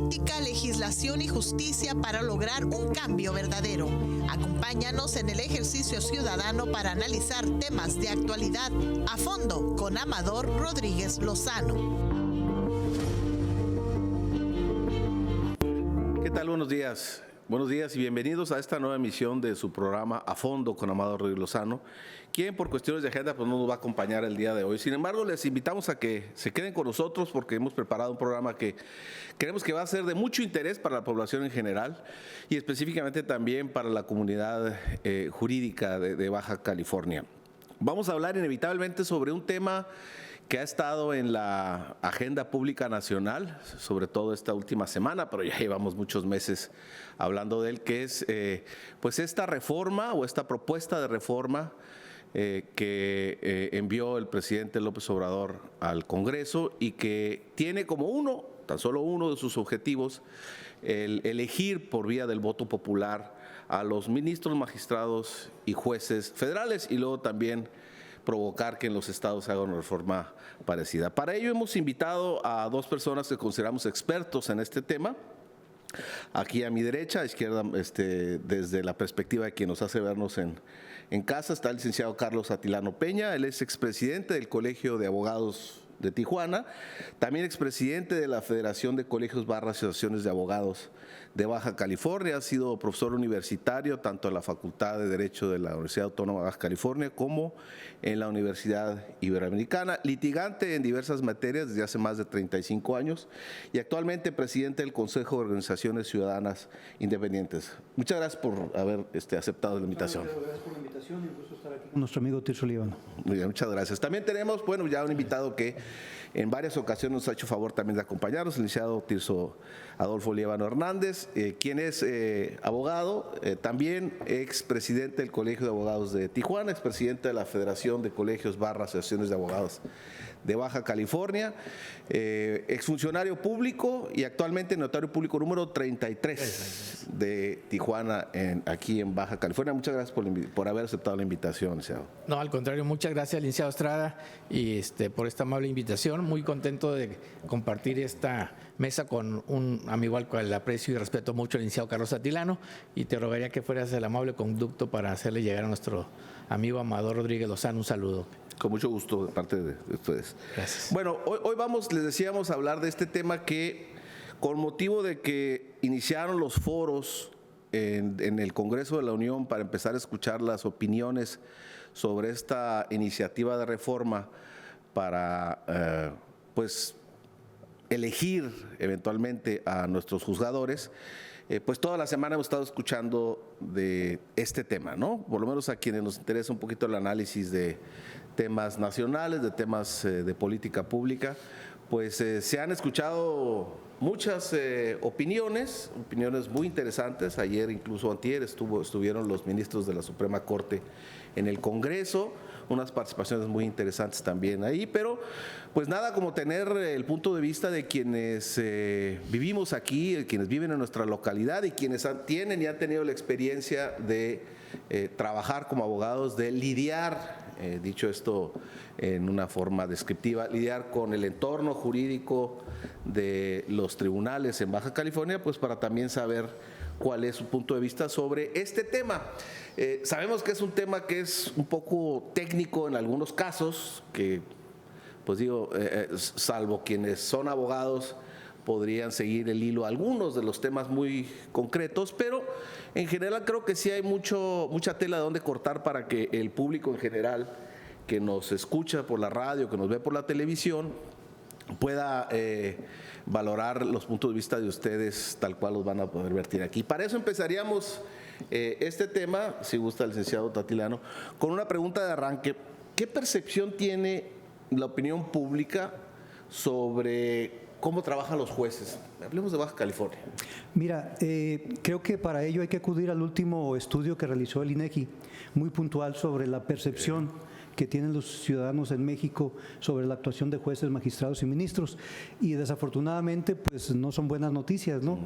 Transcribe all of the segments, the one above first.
política, legislación y justicia para lograr un cambio verdadero. Acompáñanos en el ejercicio ciudadano para analizar temas de actualidad a fondo con Amador Rodríguez Lozano. ¿Qué tal? Buenos días. Buenos días y bienvenidos a esta nueva emisión de su programa A Fondo con Amador Rodríguez Lozano, quien por cuestiones de agenda pues no nos va a acompañar el día de hoy. Sin embargo, les invitamos a que se queden con nosotros porque hemos preparado un programa que creemos que va a ser de mucho interés para la población en general y específicamente también para la comunidad jurídica de Baja California. Vamos a hablar inevitablemente sobre un tema que ha estado en la agenda pública nacional, sobre todo esta última semana, pero ya llevamos muchos meses hablando de él, que es pues esta reforma o esta propuesta de reforma que envió el presidente López Obrador al Congreso y que tiene como tan solo uno de sus objetivos, el elegir por vía del voto popular a los ministros, magistrados y jueces federales y luego también provocar que en los estados se haga una reforma parecida. Para ello hemos invitado a dos personas que consideramos expertos en este tema. Aquí a mi derecha, a izquierda, desde la perspectiva de quien nos hace vernos en casa, está el licenciado Carlos Atilano Peña. Él es expresidente del Colegio de Abogados de Tijuana, también expresidente de la Federación de Colegios / Asociaciones de Abogados de Baja California. Ha sido profesor universitario tanto en la Facultad de Derecho de la Universidad Autónoma de Baja California como en la Universidad Iberoamericana, litigante en diversas materias desde hace más de 35 años y actualmente presidente del Consejo de Organizaciones Ciudadanas Independientes. Muchas gracias por haber aceptado la invitación. Gracias por la invitación y un gusto estar aquí con nuestro amigo Tirso Líbano. Muy bien, muchas gracias. También tenemos, ya un invitado que en varias ocasiones nos ha hecho favor también de acompañarnos, el licenciado Tirso Adolfo Líbano Hernández, quien es abogado, también expresidente del Colegio de Abogados de Tijuana, expresidente de la Federación de Colegios / Asociaciones de Abogados de Baja California, exfuncionario público y actualmente notario público número 33 de Tijuana, aquí en Baja California. Muchas gracias por haber aceptado la invitación, licenciado. No, al contrario, muchas gracias, licenciado Estrada, y por esta amable invitación. Muy contento de compartir esta mesa con un amigo al cual aprecio y respeto mucho, el licenciado Carlos Atilano, y te rogaría que fueras el amable conducto para hacerle llegar a nuestro amigo Amador Rodríguez Lozano un saludo. Con mucho gusto de parte de ustedes. Gracias. Bueno, hoy vamos, les decíamos, a hablar de este tema que, con motivo de que iniciaron los foros en el Congreso de la Unión para empezar a escuchar las opiniones sobre esta iniciativa de reforma para, elegir eventualmente a nuestros juzgadores, pues toda la semana hemos estado escuchando de este tema, ¿no? Por lo menos a quienes nos interesa un poquito el análisis de temas nacionales, de temas de política pública, pues se han escuchado muchas opiniones muy interesantes. Ayer, incluso antier, estuvieron los ministros de la Suprema Corte en el Congreso, unas participaciones muy interesantes también ahí, pero pues nada como tener el punto de vista de quienes vivimos aquí, quienes viven en nuestra localidad y quienes tienen y han tenido la experiencia de trabajar como abogados, de lidiar, dicho esto en una forma descriptiva, lidiar con el entorno jurídico de los tribunales en Baja California, pues para también saber cuál es su punto de vista sobre este tema. Sabemos que es un tema que es un poco técnico en algunos casos, que pues digo, salvo quienes son abogados podrían seguir el hilo algunos de los temas muy concretos, pero en general creo que sí hay mucha tela de donde cortar para que el público en general que nos escucha por la radio, que nos ve por la televisión, pueda valorar los puntos de vista de ustedes tal cual los van a poder vertir aquí. Para eso empezaríamos este tema, si gusta el licenciado Atilano, con una pregunta de arranque. ¿Qué percepción tiene la opinión pública sobre cómo trabajan los jueces? Hablemos de Baja California. Mira, creo que para ello hay que acudir al último estudio que realizó el INEGI, muy puntual sobre la percepción que tienen los ciudadanos en México sobre la actuación de jueces, magistrados y ministros, y desafortunadamente pues no son buenas noticias, ¿no?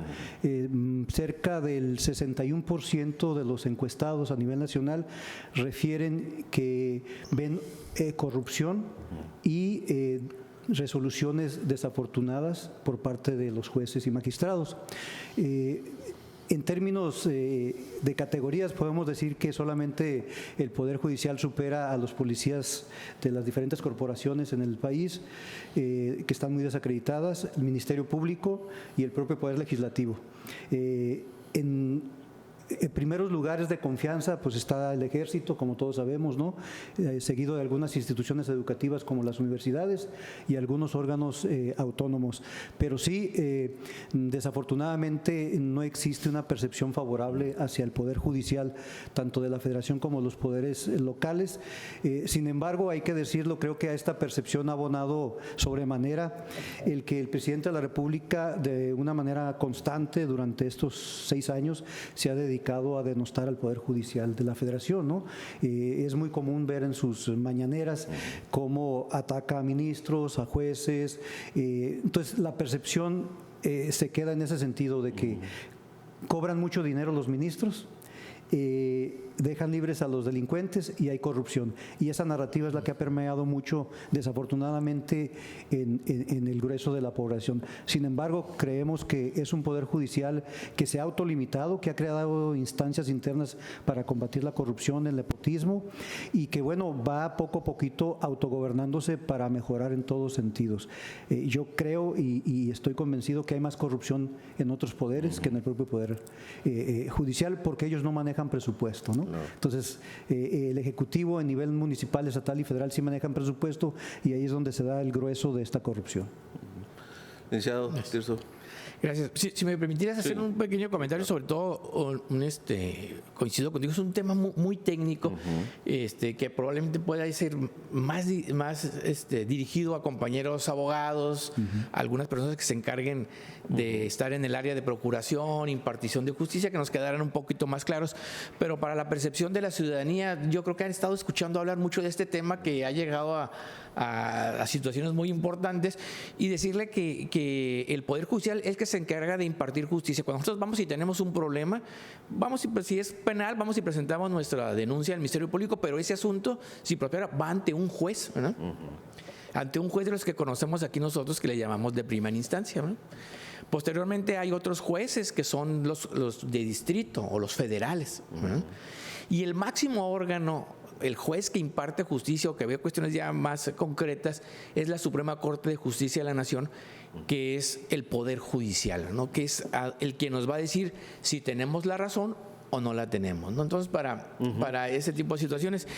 Cerca del 61% de los encuestados a nivel nacional refieren que ven corrupción y resoluciones desafortunadas por parte de los jueces y magistrados. En términos de categorías, podemos decir que solamente el Poder Judicial supera a los policías de las diferentes corporaciones en el país, que están muy desacreditadas, el Ministerio Público y el propio Poder Legislativo. En primeros lugares de confianza pues está el Ejército, como todos sabemos, ¿no? Seguido de algunas instituciones educativas como las universidades y algunos órganos autónomos. Pero sí, desafortunadamente no existe una percepción favorable hacia el Poder Judicial, tanto de la Federación como los poderes locales. Sin embargo, hay que decirlo, creo que a esta percepción ha abonado sobremanera el que el presidente de la República, de una manera constante durante estos 6 años, se ha dedicado a denostar al Poder Judicial de la Federación, ¿no? Es muy común ver en sus mañaneras cómo ataca a ministros, a jueces. Entonces, la percepción se queda en ese sentido de que cobran mucho dinero los ministros, dejan libres a los delincuentes y hay corrupción. Y esa narrativa es la que ha permeado mucho, desafortunadamente, en el grueso de la población. Sin embargo, creemos que es un Poder Judicial que se ha autolimitado, que ha creado instancias internas para combatir la corrupción, el nepotismo, y que, bueno, va poco a poquito autogobernándose para mejorar en todos sentidos. Yo creo y estoy convencido que hay más corrupción en otros poderes que en el propio Poder Judicial, porque ellos no manejan presupuesto, ¿no? Entonces, el Ejecutivo a nivel municipal, estatal y federal sí manejan presupuesto y ahí es donde se da el grueso de esta corrupción. Licenciado Tirso. Gracias. Si me permitieras hacer un pequeño comentario, sobre todo, coincido contigo, es un tema muy técnico, que probablemente pueda ser más dirigido a compañeros abogados, algunas personas que se encarguen de estar en el área de procuración, impartición de justicia, que nos quedaran un poquito más claros, pero para la percepción de la ciudadanía, yo creo que han estado escuchando hablar mucho de este tema que ha llegado a situaciones muy importantes, y decirle que el Poder Judicial es el que se encarga de impartir justicia. Cuando nosotros vamos y tenemos un problema, si es penal, vamos y presentamos nuestra denuncia al Ministerio Público, pero ese asunto, si prospera, va ante un juez, ¿verdad? Ante un juez de los que conocemos aquí nosotros, que le llamamos de primera instancia, ¿verdad? Posteriormente hay otros jueces que son los de distrito o los federales, ¿verdad? Y el máximo órgano, el juez que imparte justicia o que ve cuestiones ya más concretas, es la Suprema Corte de Justicia de la Nación, que es el Poder Judicial, ¿no? Que es el que nos va a decir si tenemos la razón o no la tenemos, ¿no? Entonces, para ese tipo de situaciones.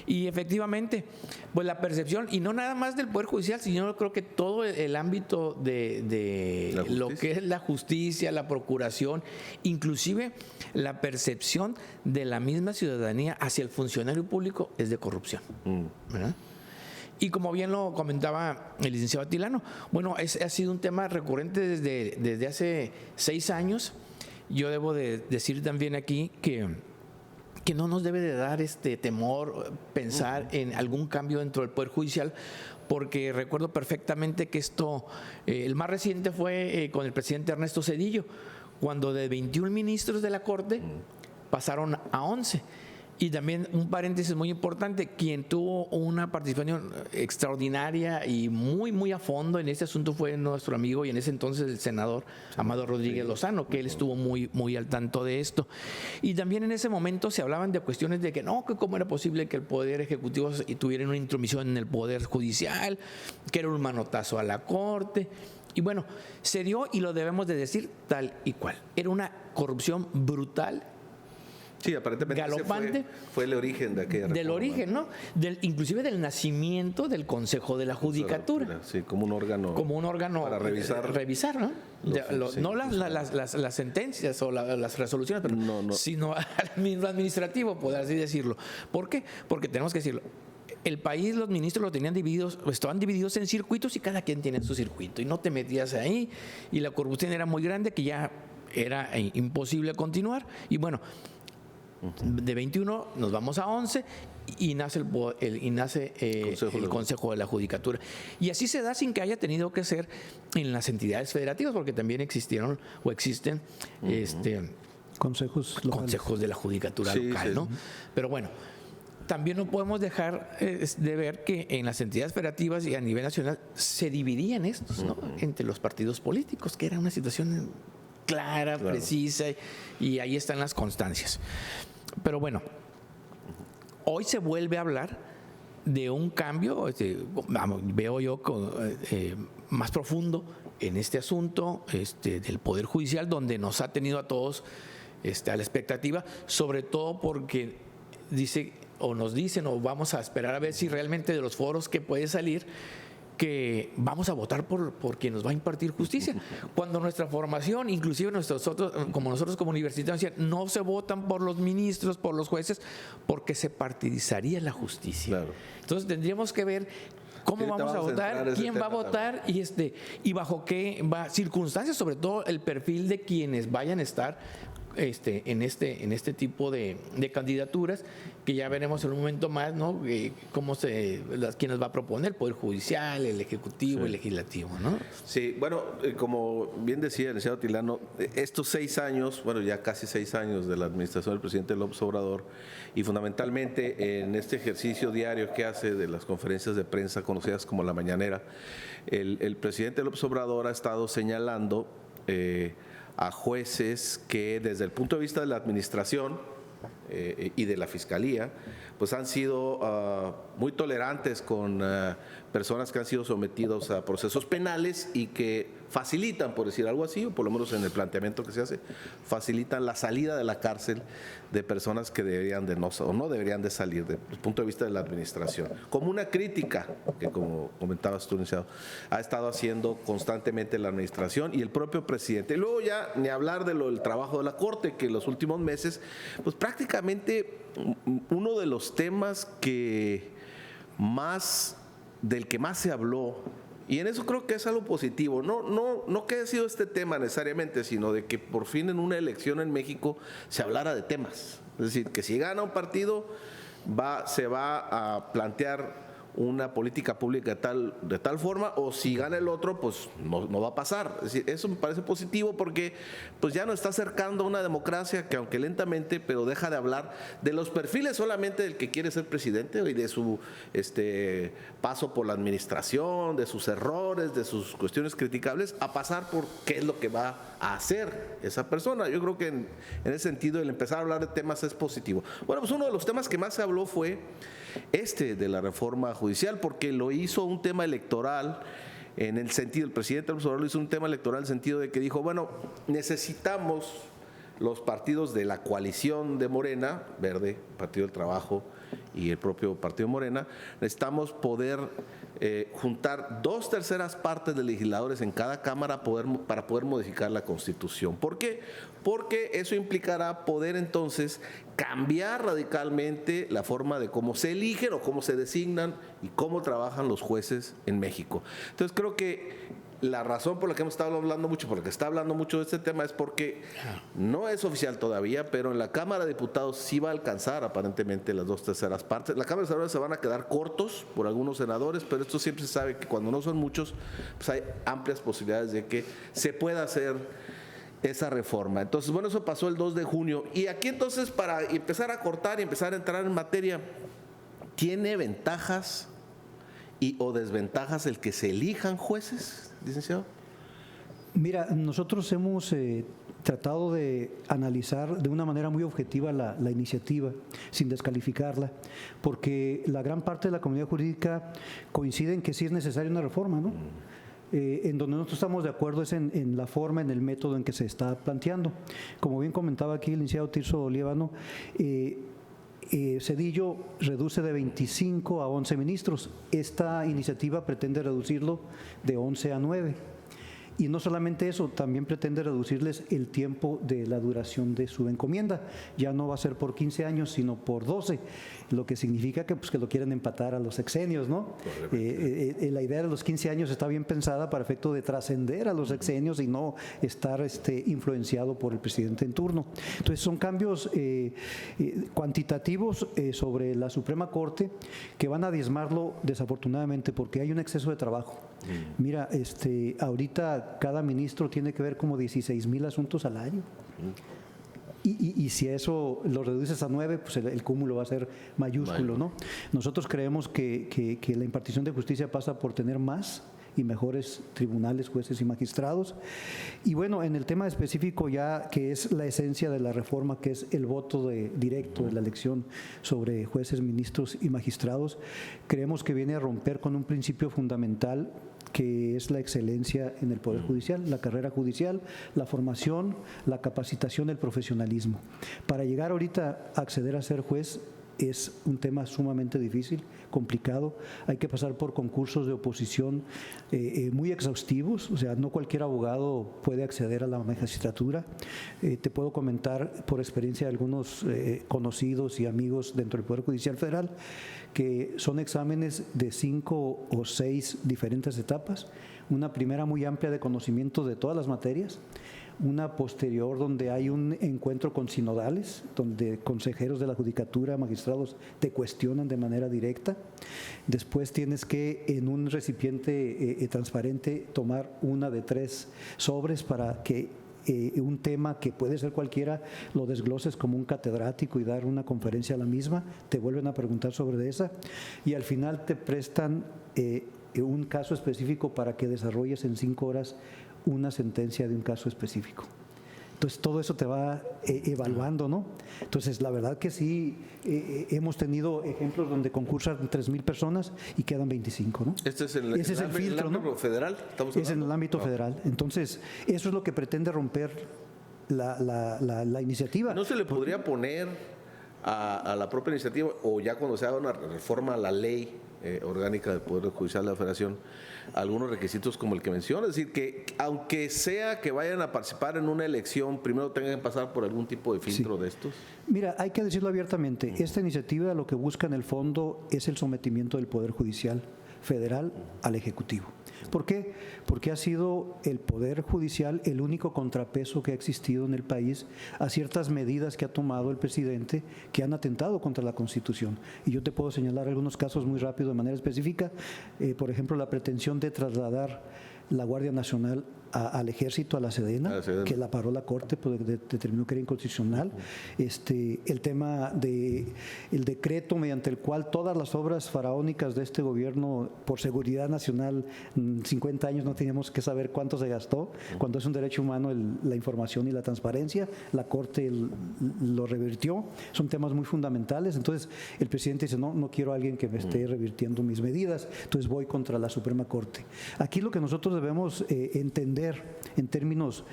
Y efectivamente, pues la percepción, y no nada más del Poder Judicial, sino creo que todo el ámbito de lo que es la justicia, la procuración, inclusive la percepción de la misma ciudadanía hacia el funcionario público es de corrupción, ¿verdad? Y como bien lo comentaba el licenciado Atilano, bueno, ha sido un tema recurrente desde hace 6 años. Yo debo de decir también aquí que no nos debe de dar temor pensar en algún cambio dentro del Poder Judicial, porque recuerdo perfectamente que el más reciente fue con el presidente Ernesto Zedillo, cuando de 21 ministros de la Corte pasaron a 11. Y también un paréntesis muy importante, quien tuvo una participación extraordinaria y muy, muy a fondo en este asunto fue nuestro amigo y en ese entonces el senador Amado Rodríguez Lozano, que él estuvo muy, muy al tanto de esto. Y también en ese momento se hablaban de cuestiones de que cómo era posible que el Poder Ejecutivo tuviera una intromisión en el Poder Judicial, que era un manotazo a la Corte. Y bueno, se dio, y lo debemos de decir tal y cual. Era una corrupción brutal. Sí, aparentemente galopante, fue el origen de aquella reforma. Del origen, ¿no? Inclusive del nacimiento del Consejo de la Judicatura. Sí, como un órgano para revisar, ¿no? No las sentencias o las resoluciones, pero sino al mismo administrativo, por así decirlo. ¿Por qué? Porque tenemos que decirlo. El país, los ministros lo tenían divididos, estaban divididos en circuitos y cada quien tiene su circuito. Y no te metías ahí, y la corrupción era muy grande, que ya era imposible continuar. Y bueno, de 21 nos vamos a 11 y nace el Consejo de la Judicatura. Y así se da sin que haya tenido que ser en las entidades federativas, porque también existieron o existen consejos de la Judicatura local, ¿no? Pero bueno, también no podemos dejar de ver que en las entidades federativas y a nivel nacional se dividían estos, ¿no? Entre los partidos políticos, que era una situación clara, precisa, y ahí están las constancias. Pero bueno, hoy se vuelve a hablar de un cambio, veo yo más profundo en este asunto del Poder Judicial, donde nos ha tenido a todos a la expectativa, sobre todo porque nos dicen o vamos a esperar a ver si realmente de los foros que puede salir, que vamos a votar por quien nos va a impartir justicia. Cuando nuestra formación, inclusive como nosotros como universitarios, no se votan por los ministros, por los jueces, porque se partidizaría la justicia. Claro. Entonces tendríamos que ver cómo vamos a votar, quién va a votar y bajo qué circunstancias, sobre todo el perfil de quienes vayan a estar en este tipo de candidaturas, que ya veremos en un momento más, ¿no? Quiénes va a proponer, el Poder Judicial, el Ejecutivo, el Legislativo, ¿no? Sí, bueno, como bien decía el licenciado Tilano, estos 6 años, bueno, ya casi 6 años de la administración del presidente López Obrador, y fundamentalmente en este ejercicio diario que hace de las conferencias de prensa conocidas como la mañanera, el presidente López Obrador ha estado señalando a jueces que desde el punto de vista de la administración y de la fiscalía, pues han sido muy tolerantes con personas que han sido sometidos a procesos penales y que facilitan, por decir algo así, o por lo menos en el planteamiento que se hace, facilitan la salida de la cárcel de personas que deberían de no deberían de salir desde el punto de vista de la administración. Como una crítica que, como comentabas tú, licenciado, ha estado haciendo constantemente la administración y el propio presidente. Y luego ya ni hablar del trabajo de la Corte, que en los últimos meses, pues prácticamente uno de los temas del que más se habló, y en eso creo que es algo positivo, no que haya sido este tema necesariamente, sino de que por fin en una elección en México se hablara de temas. Es decir, que si gana un partido se va a plantear una política pública de tal forma, o si gana el otro, pues no va a pasar. Es decir, eso me parece positivo porque pues ya nos está acercando a una democracia que, aunque lentamente, pero deja de hablar de los perfiles solamente del que quiere ser presidente y de su paso por la administración, de sus errores, de sus cuestiones criticables, a pasar por qué es lo que va a hacer esa persona. Yo creo que en ese sentido el empezar a hablar de temas es positivo. Bueno, pues uno de los temas que más se habló fue de la reforma judicial, porque lo hizo un tema electoral en el sentido, el presidente López Obrador lo hizo un tema electoral en el sentido de que dijo, bueno, necesitamos los partidos de la coalición de Morena, Verde, Partido del Trabajo y el propio Partido Morena, necesitamos poder juntar 2/3 partes de legisladores en cada cámara para poder modificar la Constitución. ¿Por qué? Porque eso implicará poder entonces cambiar radicalmente la forma de cómo se eligen o cómo se designan y cómo trabajan los jueces en México. Entonces creo que la razón por la que hemos estado hablando mucho, por la que está hablando mucho de este tema, es porque no es oficial todavía, pero en la Cámara de Diputados sí va a alcanzar aparentemente las 2/3 partes. La Cámara de Senadores se van a quedar cortos por algunos senadores, pero esto siempre se sabe que cuando no son muchos, pues hay amplias posibilidades de que se pueda hacer esa reforma. Entonces, bueno, eso pasó el 2 de junio. Y aquí entonces, para empezar a cortar y empezar a entrar en materia, ¿tiene ventajas o desventajas el que se elijan jueces, licenciado? Mira, nosotros hemos tratado de analizar de una manera muy objetiva la iniciativa, sin descalificarla, porque la gran parte de la comunidad jurídica coincide en que sí es necesaria una reforma, ¿no? En donde nosotros estamos de acuerdo es en la forma, en el método en que se está planteando. Como bien comentaba aquí el licenciado Tirso Liévano, Zedillo reduce de 25 a 11 ministros. Esta iniciativa pretende reducirlo de 11 a 9. Y no solamente eso, también pretende reducirles el tiempo de la duración de su encomienda. Ya no va a ser por 15 años, sino por 12, lo que significa que lo quieren empatar a los sexenios, ¿no? La idea de los 15 años está bien pensada para efecto de trascender a los sexenios y no estar influenciado por el presidente en turno. Entonces son cambios cuantitativos sobre la Suprema Corte que van a diezmarlo desafortunadamente porque hay un exceso de trabajo. Mira, ahorita cada ministro tiene que ver como 16,000 asuntos al año. y si eso lo reduces a 9, pues el cúmulo va a ser mayúsculo, ¿no? Nosotros creemos que la impartición de justicia pasa por tener más y mejores tribunales, jueces y magistrados. Y bueno, en el tema específico ya, que es la esencia de la reforma, que es el voto directo de la elección sobre jueces, ministros y magistrados, creemos que viene a romper con un principio fundamental que es la excelencia en el Poder Judicial, la carrera judicial, la formación, la capacitación, el profesionalismo. Para llegar ahorita a acceder a ser juez es un tema sumamente difícil, complicado. Hay que pasar por concursos de oposición muy exhaustivos, o sea, no cualquier abogado puede acceder a la magistratura. Te puedo comentar por experiencia de algunos conocidos y amigos dentro del Poder Judicial Federal que son exámenes de 5 o 6 diferentes etapas. Una primera muy amplia de conocimiento de todas las materias, una posterior donde hay un encuentro con sinodales, donde consejeros de la judicatura, magistrados, te cuestionan de manera directa. Después tienes que, en un recipiente transparente, tomar una de 3 sobres para que un tema que puede ser cualquiera lo desgloses como un catedrático y dar una conferencia a la misma. Te vuelven a preguntar sobre esa y al final te prestan un caso específico para que desarrolles en 5 horas una sentencia de un caso específico. Entonces, todo eso te va evaluando, ¿no? Entonces, la verdad que sí, hemos tenido ejemplos donde concursan 3,000 personas y quedan 25, ¿no? Este es el filtro, ámbito, ¿no? Federal. Es en el ámbito federal. Entonces, eso es lo que pretende romper la iniciativa. ¿No se le podría poner a la propia iniciativa, o ya cuando se haga una reforma a la ley orgánica del Poder Judicial de la Federación, algunos requisitos como el que menciona? Es decir, que aunque sea que vayan a participar en una elección, primero tengan que pasar por algún tipo de filtro de estos. Mira, hay que decirlo abiertamente, esta iniciativa lo que busca en el fondo es el sometimiento del Poder Judicial Federal al Ejecutivo. ¿Por qué? Porque ha sido el Poder Judicial el único contrapeso que ha existido en el país a ciertas medidas que ha tomado el presidente que han atentado contra la Constitución. Y yo te puedo señalar algunos casos muy rápido de manera específica. Por ejemplo, la pretensión de trasladar la Guardia Nacional al Ejército, a la Sedena, que la paró la Corte, pues determinó que era inconstitucional. El tema del decreto mediante el cual todas las obras faraónicas de este gobierno por seguridad nacional, 50 años no teníamos que saber cuánto se gastó, cuando es un derecho humano la información y la transparencia, la Corte lo revirtió. Son temas muy fundamentales. Entonces el presidente dice, no quiero a alguien que me esté revirtiendo mis medidas, entonces voy contra la Suprema Corte. Aquí lo que nosotros debemos entender en términos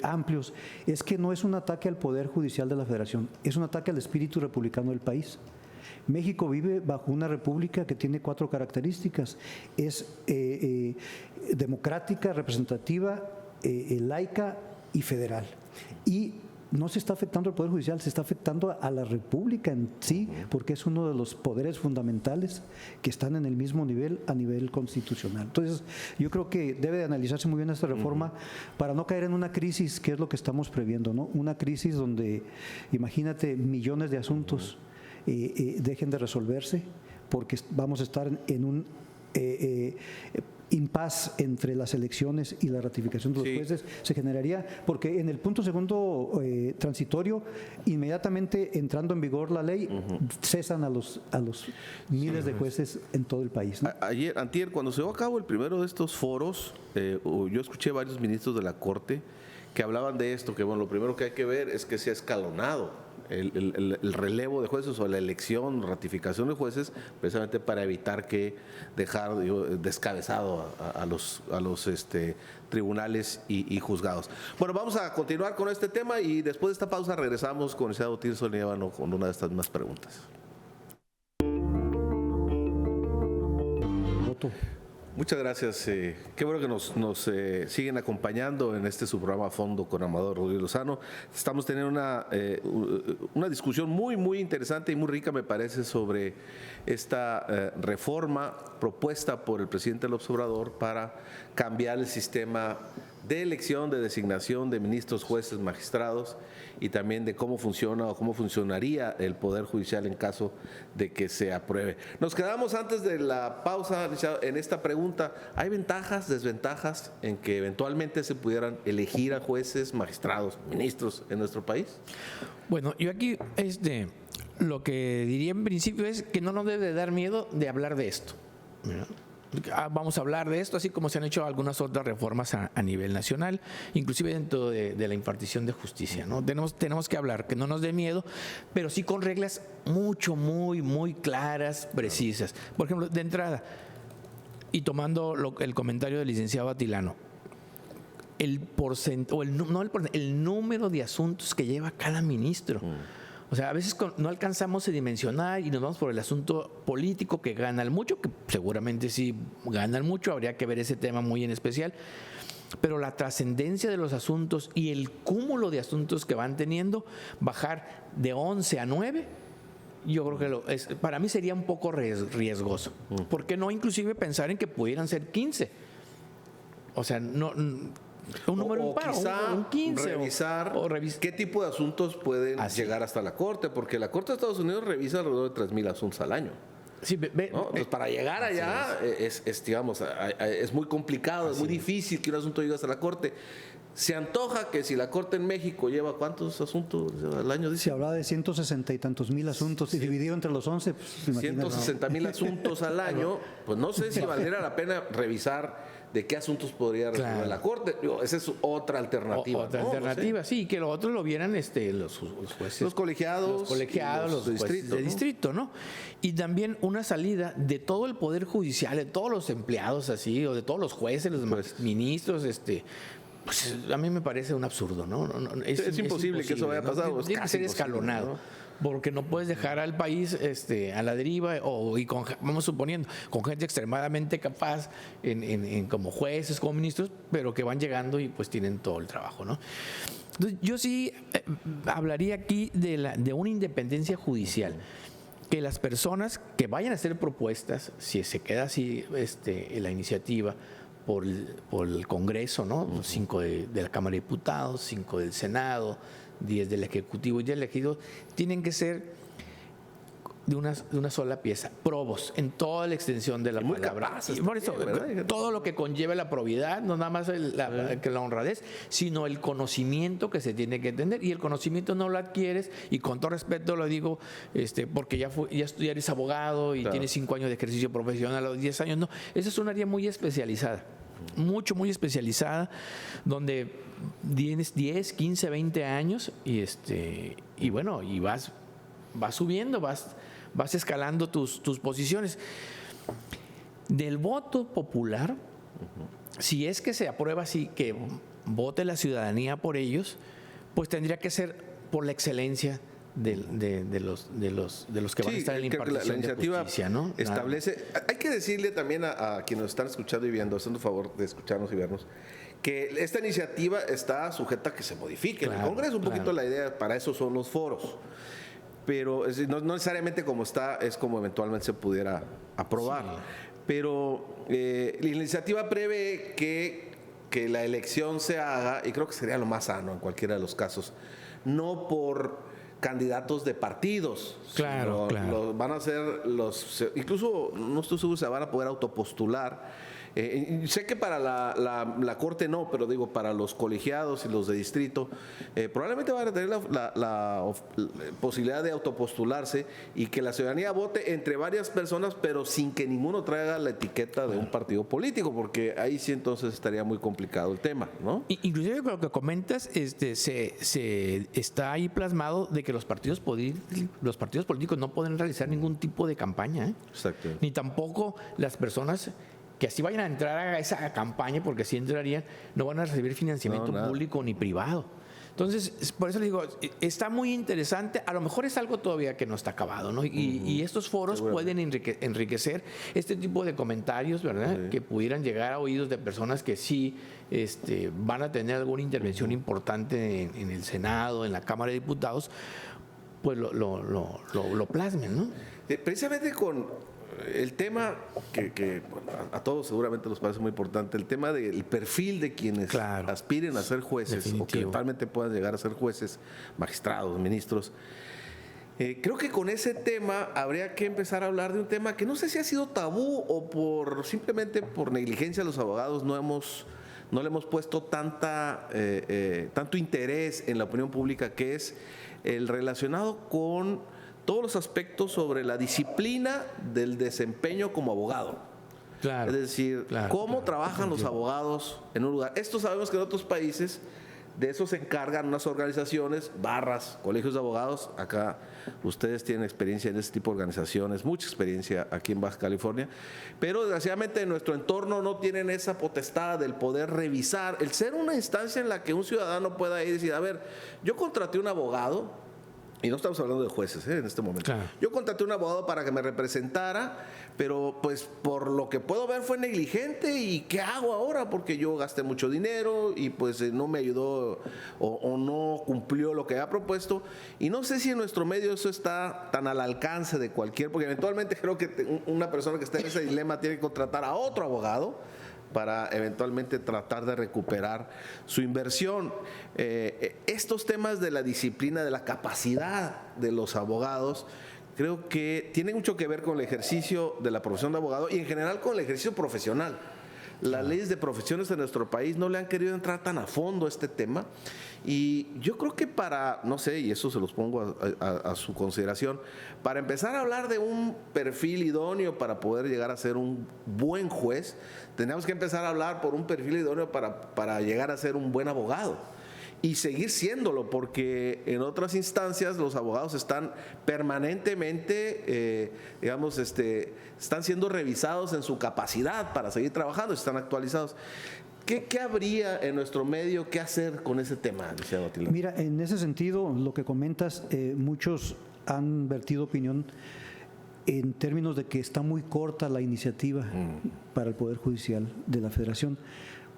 amplios es que no es un ataque al Poder Judicial de la Federación, es un ataque al espíritu republicano del país. México vive bajo una república que tiene 4 características: es democrática, representativa, laica y federal. Y no se está afectando al Poder Judicial, se está afectando a la República en sí, porque es uno de los poderes fundamentales que están en el mismo nivel a nivel constitucional. Entonces, yo creo que debe de analizarse muy bien esta reforma para no caer en una crisis, que es lo que estamos previendo, ¿no? Una crisis donde, imagínate, millones de asuntos dejen de resolverse, porque vamos a estar en un impas entre las elecciones y la ratificación de los jueces. Se generaría, porque en el punto segundo transitorio, inmediatamente entrando en vigor la ley, cesan a los miles de jueces en todo el país, ¿no? Antier, cuando se llevó a cabo el primero de estos foros, yo escuché varios ministros de la Corte que hablaban de esto, que bueno, lo primero que hay que ver es que sea escalonado el relevo de jueces o la elección, ratificación de jueces, precisamente para evitar que dejar descabezado a los tribunales y juzgados. Bueno, vamos a continuar con este tema y después de esta pausa regresamos con el licenciado Tirso Líbano con una de estas mismas preguntas. Muchas gracias. Qué bueno que nos siguen acompañando en su programa a fondo con Amador Rodríguez Lozano. Estamos teniendo una discusión muy, muy interesante y muy rica, me parece, sobre esta reforma propuesta por el presidente López Obrador para cambiar el sistema de elección, de designación de ministros, jueces, magistrados y también de cómo funciona o cómo funcionaría el Poder Judicial en caso de que se apruebe. Nos quedamos antes de la pausa en esta pregunta. ¿Hay ventajas, desventajas en que eventualmente se pudieran elegir a jueces, magistrados, ministros en nuestro país? Bueno, yo aquí lo que diría en principio es que no nos debe dar miedo de hablar de esto, ¿verdad? Vamos a hablar de esto, así como se han hecho algunas otras reformas a nivel nacional, inclusive dentro de la impartición de justicia, ¿no? Tenemos que hablar, que no nos dé miedo, pero sí con reglas muy claras, precisas. Por ejemplo, de entrada, y tomando el comentario del licenciado Atilano, el número de asuntos que lleva cada ministro. O sea, a veces no alcanzamos a dimensionar y nos vamos por el asunto político, que ganan mucho, que seguramente sí ganan mucho, habría que ver ese tema muy en especial, pero la trascendencia de los asuntos y el cúmulo de asuntos que van teniendo, bajar de 11 a 9, yo creo que para mí sería un poco riesgoso. ¿Por qué no inclusive pensar en que pudieran ser 15? O sea, un número impar, quizá un 15. Revisar qué tipo de asuntos pueden llegar hasta la Corte, porque la Corte de Estados Unidos revisa alrededor de 3,000 asuntos al año. Sí, ¿no? Entonces, para llegar allá es muy complicado, es muy difícil que un asunto llegue hasta la Corte. Se antoja que si la Corte en México lleva ¿cuántos asuntos al año? Dice? Se hablaba de 160 y tantos mil asuntos, y dividido entre los 11, pues, 160,000 asuntos al año, pues no sé si valdría la pena revisar de qué asuntos podría resolver la Corte. Esa es otra alternativa. Otra alternativa, sí, que los otros lo vieran los jueces. Los colegiados, los jueces de distrito, ¿no? Y también una salida de todo el Poder Judicial, de todos los empleados así, o de todos los jueces, los ministros, pues a mí me parece un absurdo, ¿no? Es imposible que eso vaya a pasar. ¿No? Tiene que ser escalonado, ¿no? Porque no puedes dejar al país a la deriva vamos suponiendo, con gente extremadamente capaz como jueces, como ministros, pero que van llegando y pues tienen todo el trabajo, ¿no? Entonces, yo sí hablaría aquí de una independencia judicial, que las personas que vayan a hacer propuestas, si se queda así la iniciativa por el Congreso, ¿no? 5 de la Cámara de Diputados, 5 del Senado, 10 del Ejecutivo y del Legislativo, tienen que ser de una sola pieza, probos en toda la extensión de la palabra. Y por eso, todo lo que conlleva la probidad, no nada más la honradez, sino el conocimiento que se tiene que tener. Y el conocimiento no lo adquieres, y con todo respeto lo digo, porque ya eres abogado y tienes 5 años de ejercicio profesional, a los 10 años, no. Esa es un área muy especializada. Muy especializada, donde tienes 10, 15, 20 años y bueno, y vas subiendo, vas escalando tus posiciones. Del voto popular, si es que se aprueba así, que vote la ciudadanía por ellos, pues tendría que ser por la excelencia de los que van a estar en la impartición de justicia, ¿no? Establece, hay que decirle también a quienes nos están escuchando y viendo, haciendo favor de escucharnos y vernos, que esta iniciativa está sujeta a que se modifique. En el Congreso un poquito la idea, para eso son los foros, pero no necesariamente como está, es como eventualmente se pudiera aprobar. Sí. Pero la iniciativa prevé que la elección se haga, y creo que sería lo más sano en cualquiera de los casos, no por candidatos de partidos. Claro. Van a ser incluso no estoy seguro si se van a poder autopostular. Sé que para la Corte no, pero digo, para los colegiados y los de distrito, probablemente van a tener la posibilidad de autopostularse y que la ciudadanía vote entre varias personas, pero sin que ninguno traiga la etiqueta de un partido político, porque ahí sí entonces estaría muy complicado el tema, ¿no? Inclusive con lo que comentas, se está ahí plasmado de que los partidos políticos no pueden realizar ningún tipo de campaña, Exacto. Ni tampoco las personas que así vayan a entrar a esa campaña, porque si entrarían, no van a recibir financiamiento público ni privado. Entonces, por eso le digo, está muy interesante, a lo mejor es algo todavía que no está acabado, ¿no? Y estos foros pueden enriquecer este tipo de comentarios, ¿verdad? Sí. Que pudieran llegar a oídos de personas que sí van a tener alguna intervención importante en el Senado, en la Cámara de Diputados, pues lo plasmen, ¿no? Precisamente el tema que bueno, a todos seguramente nos parece muy importante, el tema del perfil de quienes Claro. aspiren a ser jueces o que Definitivo. eventualmente puedan llegar a ser jueces, magistrados, ministros. Creo que con ese tema habría que empezar a hablar de un tema que no sé si ha sido tabú o simplemente por negligencia de los abogados no le hemos puesto tanto interés en la opinión pública, que es el relacionado con todos los aspectos sobre la disciplina del desempeño como abogado. Claro. Es decir, Claro, cómo claro. trabajan los abogados en un lugar. Esto sabemos que en otros países de eso se encargan unas organizaciones, barras, colegios de abogados. Acá ustedes tienen experiencia en este tipo de organizaciones, mucha experiencia aquí en Baja California, pero desgraciadamente en nuestro entorno no tienen esa potestad del poder revisar, el ser una instancia en la que un ciudadano pueda ir y decir, a ver, yo contraté un abogado. Y no estamos hablando de jueces en este momento. Claro. Yo contraté un abogado para que me representara, pero pues por lo que puedo ver fue negligente. ¿Y qué hago ahora? Porque yo gasté mucho dinero y pues no me ayudó o no cumplió lo que había propuesto. Y no sé si en nuestro medio eso está tan al alcance de cualquier, porque eventualmente creo que una persona que está en ese dilema tiene que contratar a otro abogado para eventualmente tratar de recuperar su inversión. Estos temas de la disciplina, de la capacidad de los abogados, creo que tienen mucho que ver con el ejercicio de la profesión de abogado y en general con el ejercicio profesional. Las leyes de profesiones de nuestro país no le han querido entrar tan a fondo a este tema, y yo creo que no sé, y eso se los pongo a su consideración, para empezar a hablar de un perfil idóneo para poder llegar a ser un buen juez, tenemos que empezar a hablar por un perfil idóneo para llegar a ser un buen abogado. Y seguir siéndolo, porque en otras instancias los abogados están permanentemente, están siendo revisados en su capacidad para seguir trabajando, están actualizados. ¿Qué habría en nuestro medio que hacer con ese tema, licenciado Atilano? Mira, en ese sentido, lo que comentas, muchos han vertido opinión en términos de que está muy corta la iniciativa para el Poder Judicial de la Federación,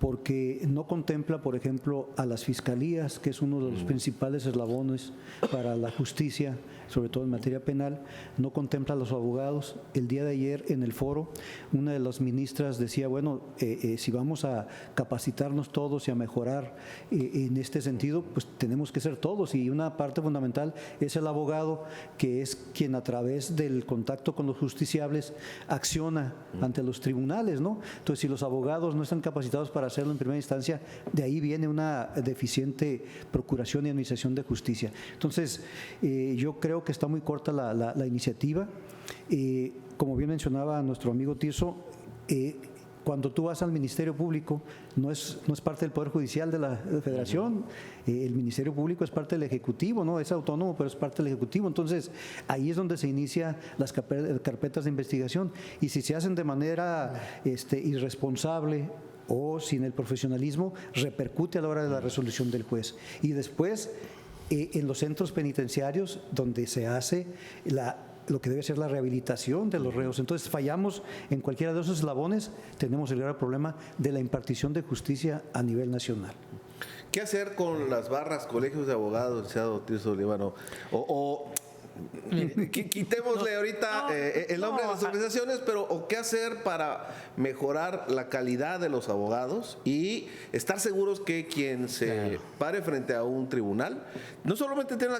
porque no contempla, por ejemplo, a las fiscalías, que es uno de los principales eslabones para la justicia, sobre todo en materia penal, no contempla a los abogados. El día de ayer en el foro, una de las ministras decía, bueno, si vamos a capacitarnos todos y a mejorar en este sentido, pues tenemos que ser todos, y una parte fundamental es el abogado, que es quien a través del contacto con los justiciables acciona ante los tribunales, ¿no? Entonces, si los abogados no están capacitados para hacerlo en primera instancia, de ahí viene una deficiente procuración y administración de justicia. Entonces, yo creo que está muy corta la iniciativa. Como bien mencionaba nuestro amigo Tirso, cuando tú vas al Ministerio Público, no es parte del Poder Judicial de la Federación. El Ministerio Público es parte del Ejecutivo, ¿no? Es autónomo, pero es parte del Ejecutivo. Entonces, ahí es donde se inician las carpetas de investigación. Y si se hacen de manera irresponsable o sin el profesionalismo, repercute a la hora de la resolución del juez. Y después, en los centros penitenciarios, donde se hace lo que debe ser la rehabilitación de los reos. Entonces, fallamos en cualquiera de esos eslabones, tenemos el grave problema de la impartición de justicia a nivel nacional. ¿Qué hacer con las barras, colegios de abogados, licenciado Tirso Líbano? Quitémosle ahorita el nombre de las organizaciones, pero ¿qué hacer para mejorar la calidad de los abogados y estar seguros que quien se pare frente a un tribunal no solamente tiene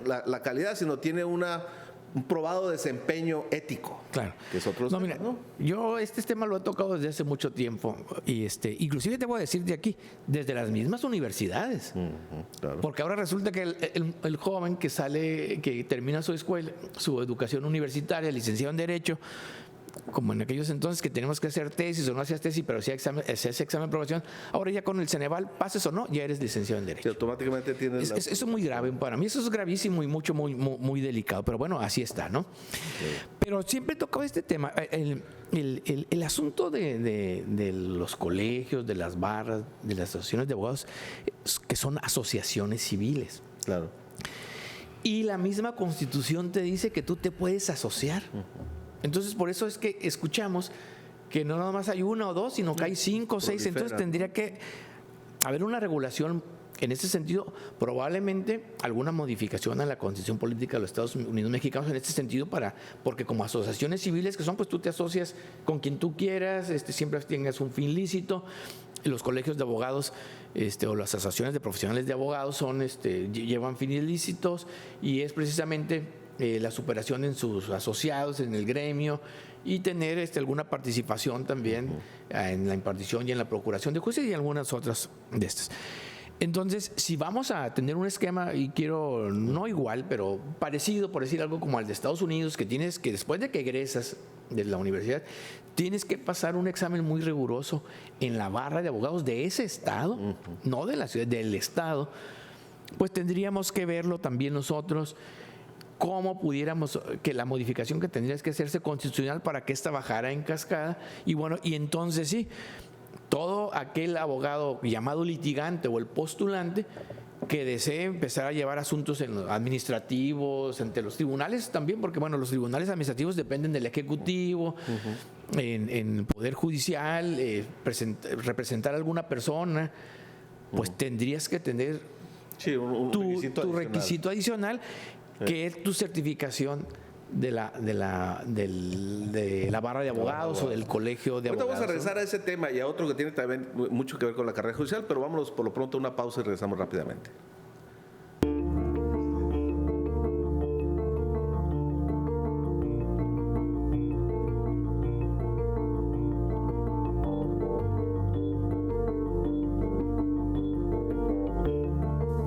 la calidad, sino tiene un probado desempeño ético? Claro. Que es otro tema, ¿no? Yo este tema lo he tocado desde hace mucho tiempo, y inclusive te voy a decir de aquí, desde las mismas universidades. Claro. Porque ahora resulta que el joven que termina su escuela, su educación universitaria, licenciado en Derecho, como en aquellos entonces que tenemos que hacer tesis o no hacías tesis, pero sí se hace examen de aprobación, ahora ya con el Ceneval, pases o no, ya eres licenciado en Derecho. Que automáticamente tienes Eso es muy grave para mí, eso es gravísimo y muy delicado, pero bueno, así está, ¿no? Pero siempre he tocado este tema, el asunto de los colegios, de las barras, de las asociaciones de abogados, que son asociaciones civiles. Claro. Y la misma Constitución te dice que tú te puedes asociar. Entonces, por eso es que escuchamos que no nada más hay una o dos, sino que hay 5 o 6. Entonces, tendría que haber una regulación En ese sentido, probablemente alguna modificación a la Constitución Política de los Estados Unidos Mexicanos en este sentido, porque como asociaciones civiles que son, pues tú te asocias con quien tú quieras, siempre tengas un fin lícito. Los colegios de abogados o las asociaciones de profesionales de abogados llevan fines lícitos, y es precisamente la superación en sus asociados, en el gremio, y tener alguna participación también en la impartición y en la procuración de justicia y algunas otras de estas. Entonces, si vamos a tener un esquema, y quiero, no igual, pero parecido, por decir algo, como al de Estados Unidos, que tienes que, después de que egresas de la universidad, tienes que pasar un examen muy riguroso en la barra de abogados de ese estado, no de la ciudad, del estado, pues tendríamos que verlo también nosotros, cómo pudiéramos, que la modificación que tendría que hacerse constitucional para que esta bajara en cascada, y bueno, y entonces sí, todo aquel abogado llamado litigante o el postulante que desee empezar a llevar asuntos administrativos ante los tribunales también, porque bueno, los tribunales administrativos dependen del Ejecutivo, en el Poder Judicial, representar a alguna persona, pues tendrías que tener tu requisito adicional, que es tu certificación de la barra de abogados o del colegio de abogados. Vamos a regresar a ese tema y a otro que tiene también mucho que ver con la carrera judicial, pero vámonos por lo pronto a una pausa y regresamos rápidamente.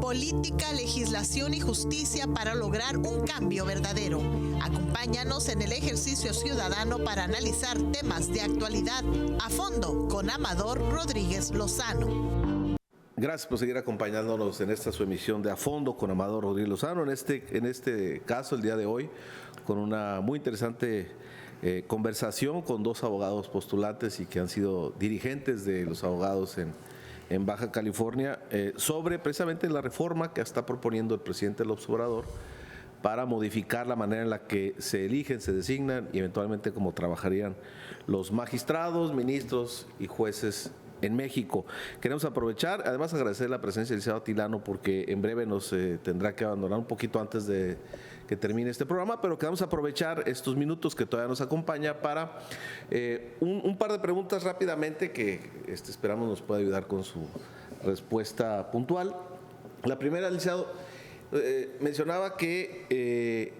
Política, legislación y justicia para lograr un cambio verdadero. Acompáñanos en el ejercicio ciudadano para analizar temas de actualidad a fondo con Amador Rodríguez Lozano. Gracias por seguir acompañándonos en esta su emisión de A Fondo con Amador Rodríguez Lozano. En este caso, el día de hoy, con una muy interesante conversación con dos abogados postulantes y que han sido dirigentes de los abogados en Baja California, sobre precisamente la reforma que está proponiendo el presidente López Obrador para modificar la manera en la que se eligen, se designan y eventualmente cómo trabajarían los magistrados, ministros y jueces en México. Queremos aprovechar, además agradecer la presencia del licenciado Atilano, porque en breve nos tendrá que abandonar un poquito antes de que termine este programa, pero queremos aprovechar estos minutos que todavía nos acompaña para un par de preguntas rápidamente que esperamos nos pueda ayudar con su respuesta puntual. La primera, licenciado, mencionaba que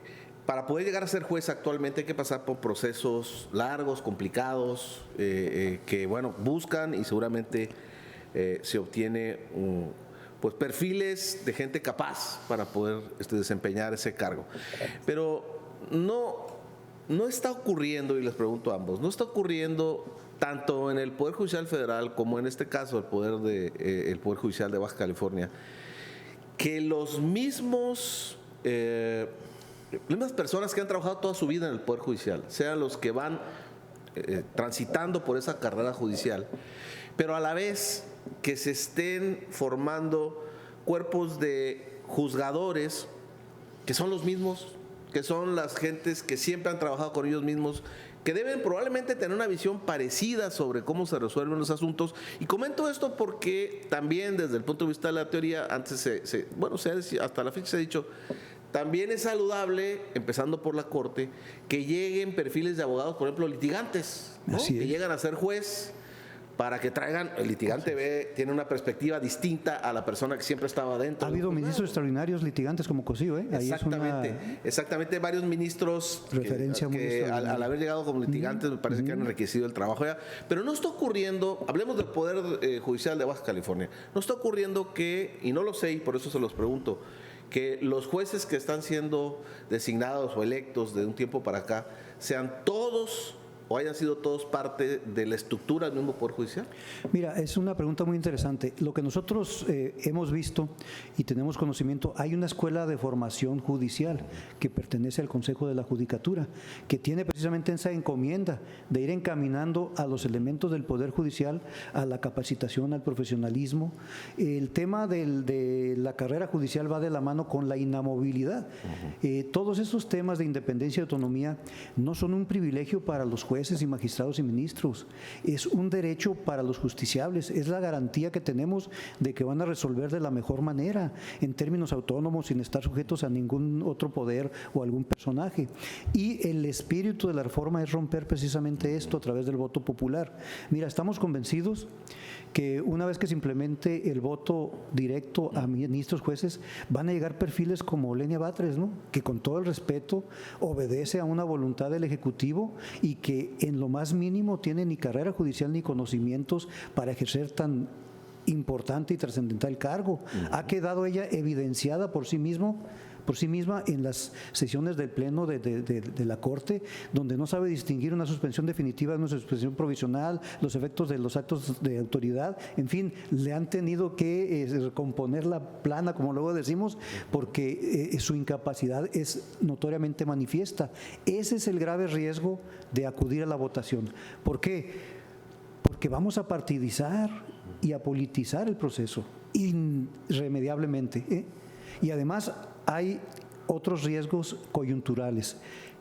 para poder llegar a ser juez actualmente hay que pasar por procesos largos, complicados, que bueno, buscan y seguramente se obtiene pues perfiles de gente capaz para poder desempeñar ese cargo. Pero no está ocurriendo, y les pregunto a ambos, no está ocurriendo tanto en el Poder Judicial Federal como en este caso el Poder Judicial de Baja California, que las mismas personas que han trabajado toda su vida en el Poder Judicial, sean los que van transitando por esa carrera judicial, pero a la vez que se estén formando cuerpos de juzgadores que son los mismos, que son las gentes que siempre han trabajado con ellos mismos, que deben probablemente tener una visión parecida sobre cómo se resuelven los asuntos. Y comento esto porque también desde el punto de vista de la teoría, antes hasta la fecha se ha dicho, también es saludable, empezando por la Corte, que lleguen perfiles de abogados, por ejemplo, litigantes, ¿no? Que llegan a ser juez, para que traigan, el litigante tiene una perspectiva distinta a la persona que siempre estaba dentro. Ha habido ministros extraordinarios litigantes como Cosío, Ahí exactamente, varios ministros que al haber llegado como litigantes me parece que han enriquecido el trabajo ya. Pero no está ocurriendo, hablemos del Poder Judicial de Baja California, no está ocurriendo que, y no lo sé y por eso se los pregunto, que los jueces que están siendo designados o electos de un tiempo para acá sean todos o hayan sido todos parte de la estructura del mismo Poder Judicial? Mira, es una pregunta muy interesante. Lo que nosotros hemos visto y tenemos conocimiento, hay una escuela de formación judicial que pertenece al Consejo de la Judicatura, que tiene precisamente esa encomienda de ir encaminando a los elementos del Poder Judicial a la capacitación, al profesionalismo. El tema de la carrera judicial va de la mano con la inamovilidad. Todos esos temas de independencia y autonomía no son un privilegio para los jueces jueces y magistrados y ministros. Es un derecho para los justiciables, es la garantía que tenemos de que van a resolver de la mejor manera, en términos autónomos, sin estar sujetos a ningún otro poder o algún personaje. Y el espíritu de la reforma es romper precisamente esto a través del voto popular. Mira, estamos convencidos que una vez que se implemente el voto directo a ministros, jueces, van a llegar perfiles como Lenia Batres, ¿no? Que con todo el respeto obedece a una voluntad del Ejecutivo y que en lo más mínimo tiene ni carrera judicial ni conocimientos para ejercer tan importante y trascendental cargo. Ha quedado ella evidenciada por sí misma en las sesiones del Pleno de la Corte, donde no sabe distinguir una suspensión definitiva de una suspensión provisional, los efectos de los actos de autoridad, en fin, le han tenido que recomponer la plana, como luego decimos, porque su incapacidad es notoriamente manifiesta. Ese es el grave riesgo de acudir a la votación. ¿Por qué? Porque vamos a partidizar y a politizar el proceso irremediablemente, ¿eh? Y además hay otros riesgos coyunturales.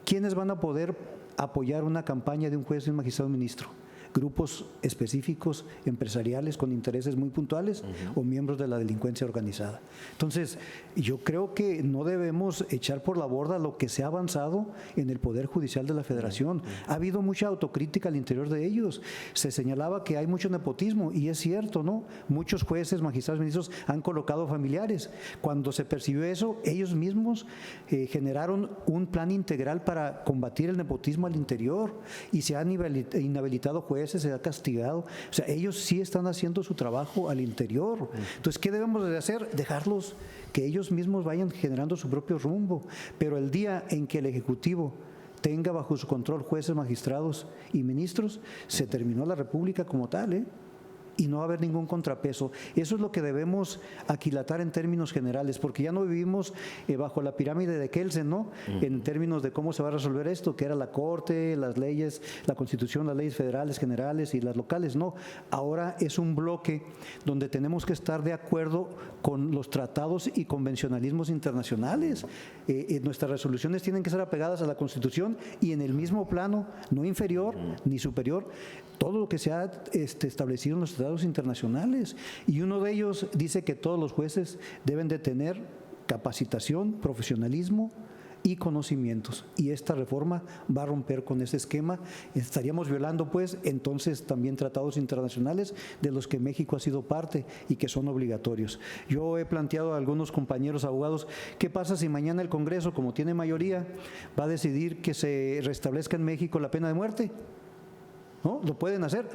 ¿Quiénes van a poder apoyar una campaña de un juez y un magistrado ministro? Grupos específicos, empresariales con intereses muy puntuales o miembros de la delincuencia organizada. Entonces, yo creo que no debemos echar por la borda lo que se ha avanzado en el Poder Judicial de la Federación. Ha habido mucha autocrítica al interior de ellos. Se señalaba que hay mucho nepotismo y es cierto, ¿no? Muchos jueces, magistrados, ministros han colocado familiares. Cuando se percibió eso, ellos mismos generaron un plan integral para combatir el nepotismo al interior y se han inhabilitado jueces, se ha castigado. O sea, ellos sí están haciendo su trabajo al interior. Entonces, ¿qué debemos de hacer? Dejarlos que ellos mismos vayan generando su propio rumbo. Pero el día en que el Ejecutivo tenga bajo su control jueces, magistrados y ministros, se terminó la República como tal, ¿eh? Y no va a haber ningún contrapeso. Eso es lo que debemos aquilatar en términos generales, porque ya no vivimos bajo la pirámide de Kelsen, ¿no? En términos de cómo se va a resolver esto, que era la Corte, las leyes, la Constitución, las leyes federales, generales y las locales. No, ahora es un bloque donde tenemos que estar de acuerdo con los tratados y convencionalismos internacionales. Nuestras resoluciones tienen que ser apegadas a la Constitución y en el mismo plano, no inferior ni superior, todo lo que se ha establecido en los tratados internacionales. Y uno de ellos dice que todos los jueces deben de tener capacitación, profesionalismo y conocimientos. Y esta reforma va a romper con ese esquema. Estaríamos violando, pues, entonces también tratados internacionales de los que México ha sido parte y que son obligatorios. Yo he planteado a algunos compañeros abogados, ¿qué pasa si mañana el Congreso, como tiene mayoría, va a decidir que se restablezca en México la pena de muerte? ¿No? Lo pueden hacer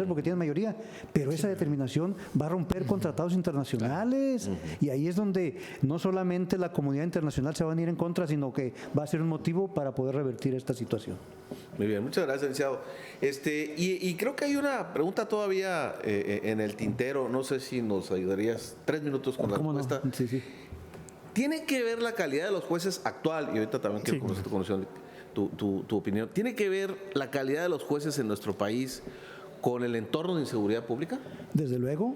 porque tienen mayoría, pero esa determinación va a romper con tratados internacionales y ahí es donde no solamente la comunidad internacional se va a venir en contra, sino que va a ser un motivo para poder revertir esta situación. Muy bien, muchas gracias, licenciado. Y creo que hay una pregunta todavía en el tintero, no sé si nos ayudarías 3 minutos con la respuesta. No? Sí. ¿Tiene que ver la calidad de los jueces actual, y ahorita también quiero conocer tu condición, tu opinión, ¿tiene que ver la calidad de los jueces en nuestro país con el entorno de inseguridad pública? Desde luego.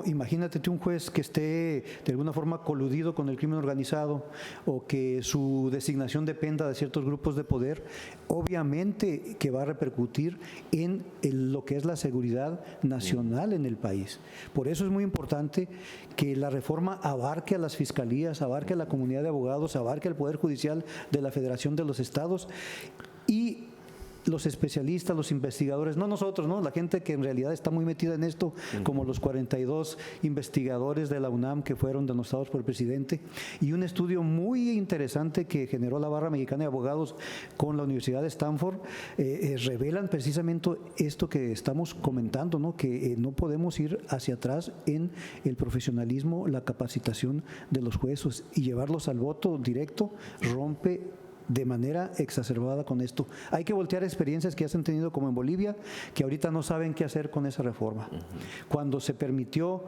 Imagínate un juez que esté de alguna forma coludido con el crimen organizado o que su designación dependa de ciertos grupos de poder, obviamente que va a repercutir en lo que es la seguridad nacional en el país. Por eso es muy importante que la reforma abarque a las fiscalías, abarque a la comunidad de abogados, abarque al Poder Judicial de la Federación de los Estados y los especialistas, los investigadores, no nosotros, ¿no? La gente que en realidad está muy metida en esto, como los 42 investigadores de la UNAM que fueron denostados por el presidente, y un estudio muy interesante que generó la Barra Mexicana de Abogados con la Universidad de Stanford, revelan precisamente esto que estamos comentando, ¿no? Que no podemos ir hacia atrás en el profesionalismo, la capacitación de los jueces y llevarlos al voto directo rompe de manera exacerbada con esto. Hay que voltear experiencias que ya se han tenido como en Bolivia, que ahorita no saben qué hacer con esa reforma. Cuando se permitió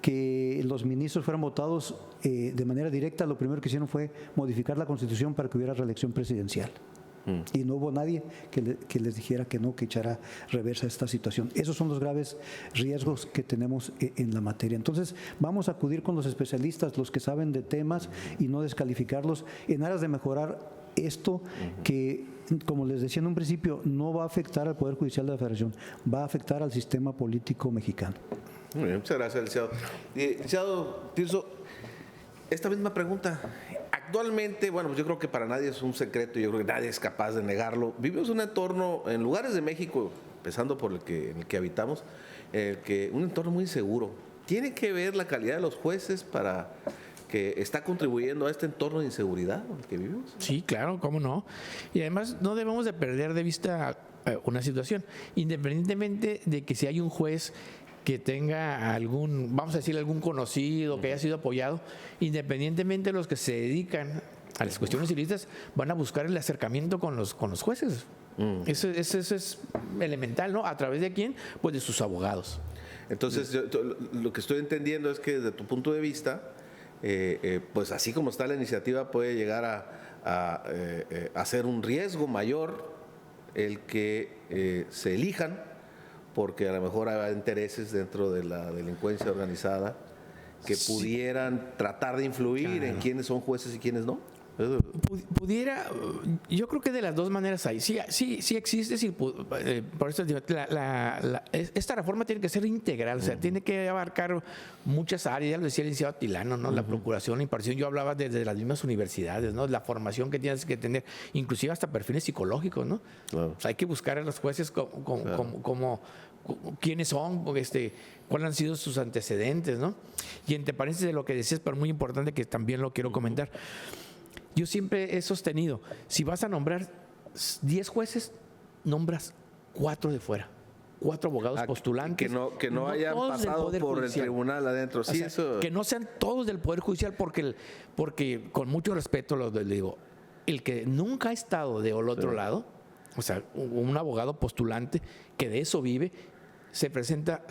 que los ministros fueran votados de manera directa, lo primero que hicieron fue modificar la Constitución para que hubiera reelección presidencial. Y no hubo nadie que les dijera que no, que echara reversa a esta situación. Esos son los graves riesgos que tenemos en la materia. Entonces, vamos a acudir con los especialistas, los que saben de temas, y no descalificarlos en aras de mejorar esto que, como les decía en un principio, no va a afectar al Poder Judicial de la Federación, va a afectar al sistema político mexicano. Muy bien, muchas gracias, licenciado. Licenciado Tirso, esta misma pregunta. Actualmente, bueno, pues yo creo que para nadie es un secreto, yo creo que nadie es capaz de negarlo. Vivimos un entorno, en lugares de México, empezando por en el que habitamos, un entorno muy inseguro. ¿Tiene que ver la calidad de los jueces para que está contribuyendo a este entorno de inseguridad en el que vivimos? Sí, claro, cómo no. Y además no debemos de perder de vista una situación, independientemente de que si hay un juez que tenga vamos a decir, algún conocido, que haya sido apoyado, independientemente de los que se dedican a las cuestiones ilícitas, van a buscar el acercamiento con los jueces. Eso es elemental, ¿no? ¿A través de quién? Pues de sus abogados. Entonces, lo que estoy entendiendo es que desde tu punto de vista, pues así como está la iniciativa, puede llegar a ser un riesgo mayor el que se elijan, porque a lo mejor hay intereses dentro de la delincuencia organizada que pudieran tratar de influir en quiénes son jueces y quiénes no. Pudiera, yo creo que de las dos maneras hay. Sí existe, sí, por eso digo, esta reforma tiene que ser integral, o sea, tiene que abarcar muchas áreas, ya lo decía el licenciado Atilano, ¿no? La procuración, la impartición, yo hablaba desde las mismas universidades, ¿no? La formación que tienes que tener, inclusive hasta perfiles psicológicos, ¿no? Claro. O sea, hay que buscar a los jueces como quiénes son, cuáles han sido sus antecedentes, ¿no? Y entre paréntesis de lo que decías, pero muy importante que también lo quiero comentar. Yo siempre he sostenido, si vas a nombrar 10 jueces, nombras 4 de fuera, 4 abogados postulantes. Que no hayan pasado por el tribunal adentro. Sí, o sea, eso. Que no sean todos del Poder Judicial, porque le mucho respeto lo digo, el que nunca ha estado del otro lado, o sea, un abogado postulante que de eso vive, se presenta,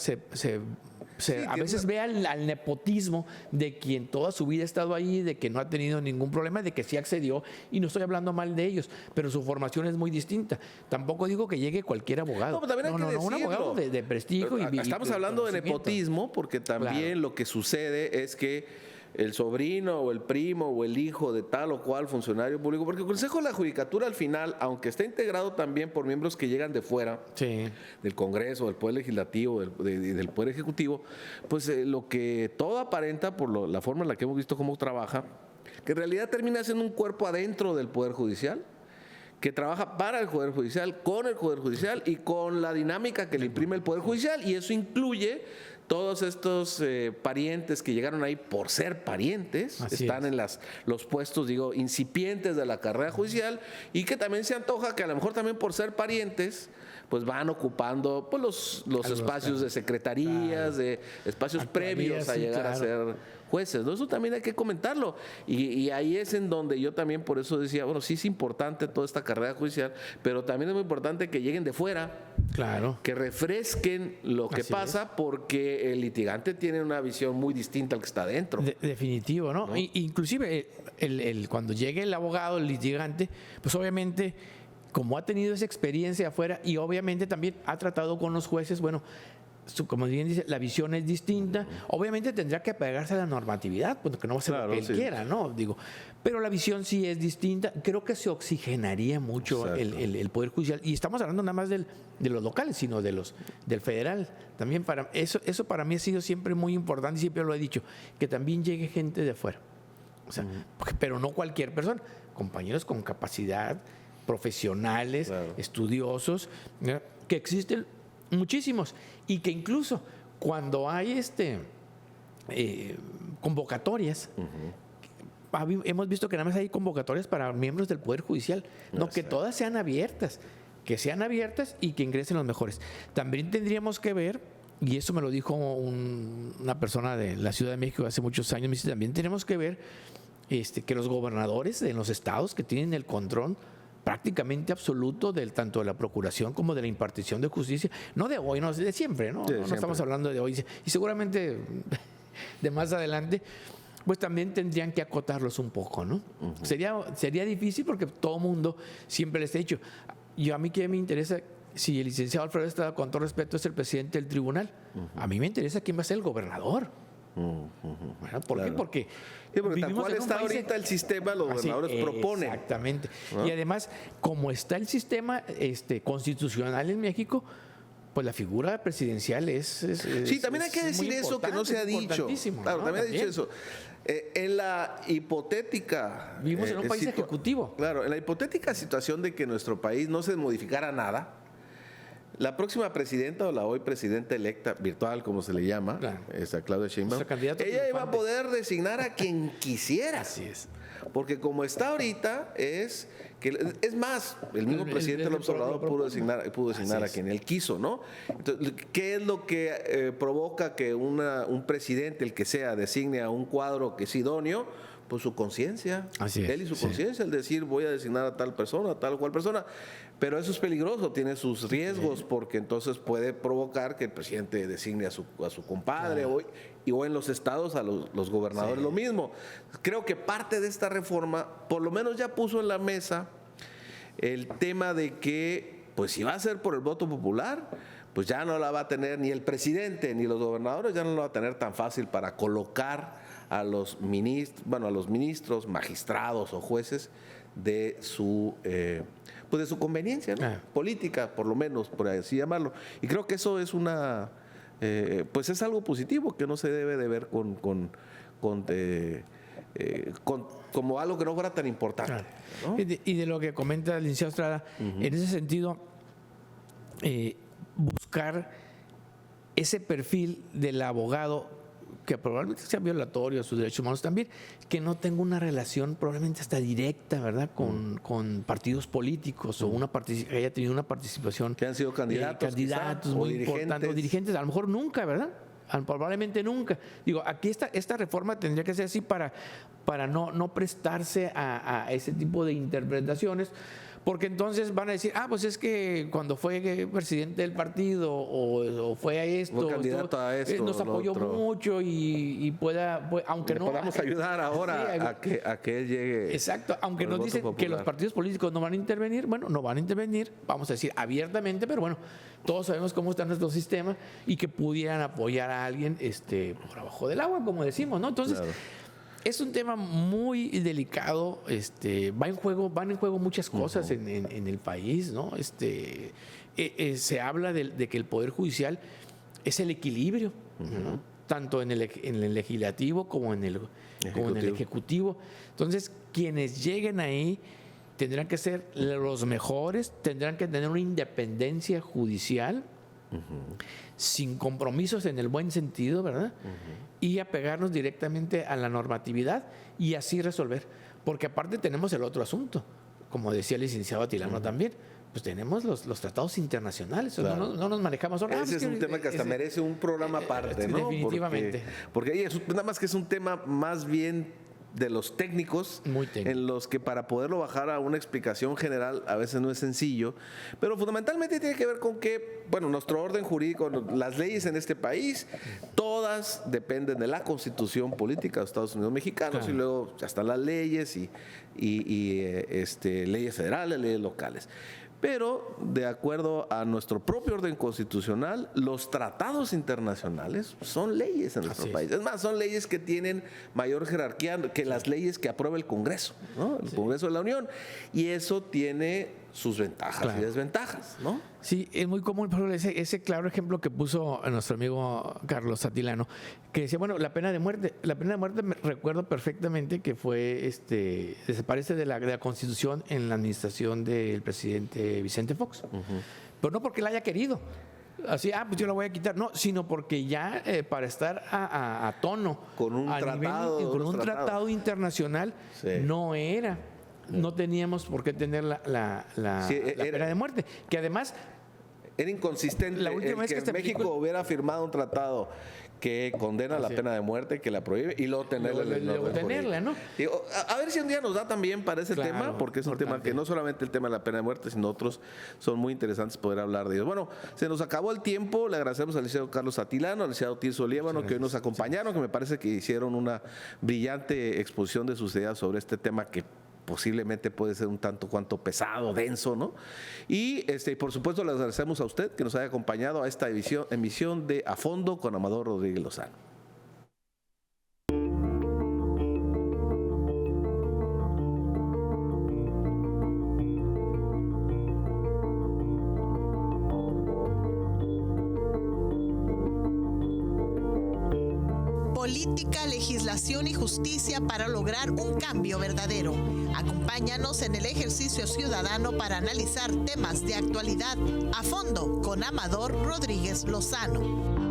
a veces ve al nepotismo de quien toda su vida ha estado ahí, de que no ha tenido ningún problema, de que sí accedió, y no estoy hablando mal de ellos, pero su formación es muy distinta. Tampoco digo que llegue cualquier abogado. No, también hay que decirlo. Un abogado de prestigio. Estamos hablando de nepotismo porque también lo que sucede es que el sobrino o el primo o el hijo de tal o cual funcionario público, porque el Consejo de la Judicatura al final, aunque está integrado también por miembros que llegan de fuera, del Congreso, del Poder Legislativo, del Poder Ejecutivo, pues lo que todo aparenta por la forma en la que hemos visto cómo trabaja, que en realidad termina siendo un cuerpo adentro del Poder Judicial, que trabaja para el Poder Judicial, con el Poder Judicial y con la dinámica que le imprime el Poder Judicial, y eso incluye todos estos parientes que llegaron ahí por ser parientes, están en los puestos, digo, incipientes de la carrera judicial, y que también se antoja que a lo mejor también por ser parientes, pues van ocupando pues los espacios de secretarías, de espacios previos a llegar a ser jueces, ¿no? Eso también hay que comentarlo, y ahí es en donde yo también por eso decía, bueno, sí es importante toda esta carrera judicial, pero también es muy importante que lleguen de fuera, que refresquen lo que pasa, porque el litigante tiene una visión muy distinta al que está adentro. Definitivo, ¿no? Inclusive cuando llegue el abogado, el litigante, pues obviamente, como ha tenido esa experiencia afuera y obviamente también ha tratado con los jueces, bueno, como bien dice, la visión es distinta. Obviamente tendrá que apegarse a la normatividad, porque no va a ser lo que él quiera, ¿no? Digo, pero la visión sí es distinta. Creo que se oxigenaría mucho el Poder Judicial. Y estamos hablando nada más de los locales, sino del federal. También para eso para mí ha sido siempre muy importante, y siempre lo he dicho, que también llegue gente de afuera. O sea, pero no cualquier persona, compañeros con capacidad, profesionales, estudiosos, ¿no? Que existen muchísimos, y que incluso cuando hay convocatorias, hemos visto que nada más hay convocatorias para miembros del Poder Judicial, no que todas sean abiertas, y que ingresen los mejores. También tendríamos que ver, y eso me lo dijo una persona de la Ciudad de México hace muchos años, me dice, también tenemos que ver que los gobernadores en los estados que tienen el control prácticamente absoluto tanto de la procuración como de la impartición de justicia, no de hoy, no de siempre, ¿no? No estamos hablando de hoy, y seguramente de más adelante, pues también tendrían que acotarlos un poco, ¿no? Sería difícil porque todo mundo siempre les ha dicho, a mí que me interesa, si el licenciado Alfredo Estrada, con todo respeto, es el presidente del tribunal, a mí me interesa quién va a ser el gobernador. Bueno, ¿por qué? Claro. Porque, Sí, porque tal vivimos cual en un está país ahorita el sistema, los gobernadores proponen. Exactamente. ¿No? Y además, como está el sistema constitucional en México, pues la figura presidencial Sí, también hay que decir eso que no se ha dicho. Claro, ¿no? también ha dicho eso. En la hipotética... Vivimos en un país ejecutivo. Claro, en la hipotética situación de que nuestro país no se modificara nada, la próxima presidenta o la hoy presidenta electa, virtual como se le llama, Claro. Claudia Sheinbaum, Nuestra candidata ella iba a triunfante. poder designar a quien quisiera. Así es. Porque como está ahorita, es más, el mismo El presidente López Obrador pudo designar a es. quien él quiso, ¿no? Entonces, ¿qué es lo que provoca que un presidente, el que sea, designe a un cuadro que es idóneo? Pues su conciencia. Así es, Él y su sí. conciencia, el decir voy a designar a tal persona, a tal o cual persona. Pero eso es peligroso, tiene sus riesgos, porque entonces puede provocar que el presidente designe a su compadre o en los estados a los gobernadores lo mismo. Creo que parte de esta reforma, por lo menos ya puso en la mesa el tema de que, pues si va a ser por el voto popular, pues ya no la va a tener ni el presidente ni los gobernadores, ya no la va a tener tan fácil para colocar a los ministros, magistrados o jueces de su conveniencia, ¿no? Política, por lo menos, por así llamarlo. Y creo que eso es pues es algo positivo que no se debe de ver como algo que no fuera tan importante. Claro. ¿No? Y de lo que comenta el licenciado Estrada, en ese sentido, buscar ese perfil del abogado que probablemente sea violatorio a sus derechos humanos también, que no tenga una relación probablemente hasta directa, ¿verdad?, con partidos políticos o que haya tenido una participación. Que han sido candidatos quizá, muy o importantes, o dirigentes, a lo mejor nunca, ¿verdad? Probablemente nunca. Digo, aquí esta reforma tendría que ser así para no prestarse a ese tipo de interpretaciones, porque entonces van a decir, pues es que cuando fue presidente del partido o fue a esto, fue candidato a esto, nos apoyó otro. mucho y aunque Le no podamos ayudar ahora a que él llegue. Exacto, aunque al nos voto dicen que popular. los partidos políticos no van a intervenir, bueno, no van a intervenir, vamos a decir abiertamente, pero bueno, todos sabemos cómo está nuestro sistema y que pudieran apoyar a alguien por abajo del agua, como decimos, ¿no? Entonces, Claro. es un tema muy delicado, van en juego muchas cosas en el país, ¿no? Se habla de que el Poder Judicial es el equilibrio, ¿no? Tanto en el legislativo como en el ejecutivo. Entonces, quienes lleguen ahí tendrán que ser los mejores, tendrán que tener una independencia judicial, sin compromisos en el buen sentido, ¿verdad? Y apegarnos directamente a la normatividad y así resolver. Porque aparte tenemos el otro asunto, como decía el licenciado Atilano también, pues tenemos los tratados internacionales, Claro. no nos manejamos ahora. Ese es un tema que hasta merece un programa aparte, ¿no? Definitivamente. Porque ahí nada más que es un tema más bien de los técnicos, Muy técnico. en los que para poderlo bajar a una explicación general a veces no es sencillo, pero fundamentalmente tiene que ver con que, bueno, nuestro orden jurídico, las leyes en este país, todas dependen de la Constitución política de los Estados Unidos mexicanos, Claro. y luego ya están las leyes y leyes federales, leyes locales. Pero, de acuerdo a nuestro propio orden constitucional, los tratados internacionales son leyes en nuestro Así es. país. Es más, son leyes que tienen mayor jerarquía que las leyes que aprueba el Congreso, ¿no? El Congreso de la Unión. Y eso tiene sus ventajas Claro. y desventajas, ¿no? Sí, es muy común, por ejemplo, ese claro ejemplo que puso nuestro amigo Carlos Atilano, que decía, bueno, la pena de muerte recuerdo perfectamente que fue, desaparece de la Constitución en la administración del presidente Vicente Fox, pero no porque la haya querido, así, pues yo la voy a quitar, no, sino porque ya para estar a tono Con un a tratado, con unos un tratados. tratado internacional, Sí. no teníamos por qué tener la Sí, pena de muerte, que además Era inconsistente La última el vez que que esta México película- hubiera firmado un tratado que condena la Así es. pena de muerte, que la prohíbe, y luego tenerla en el Luego orden tenerla, jurídico. ¿no? Digo, a ver si un día nos da también para ese Claro, tema, porque es un tema importante. que no solamente el tema de la pena de muerte, sino otros son muy interesantes poder hablar de ellos. Bueno, se nos acabó el tiempo, le agradecemos al licenciado Carlos Atilano, al licenciado Tirso Liévano, que hoy nos acompañaron, que me parece que hicieron una brillante exposición de sus ideas sobre este tema que posiblemente puede ser un tanto cuanto pesado, denso, ¿no? Y por supuesto le agradecemos a usted que nos haya acompañado a esta emisión de A Fondo con Amador Rodríguez Lozano. Política, legislación y justicia para lograr un cambio verdadero. Acompáñanos en el ejercicio ciudadano para analizar temas de actualidad a fondo con Amador Rodríguez Lozano.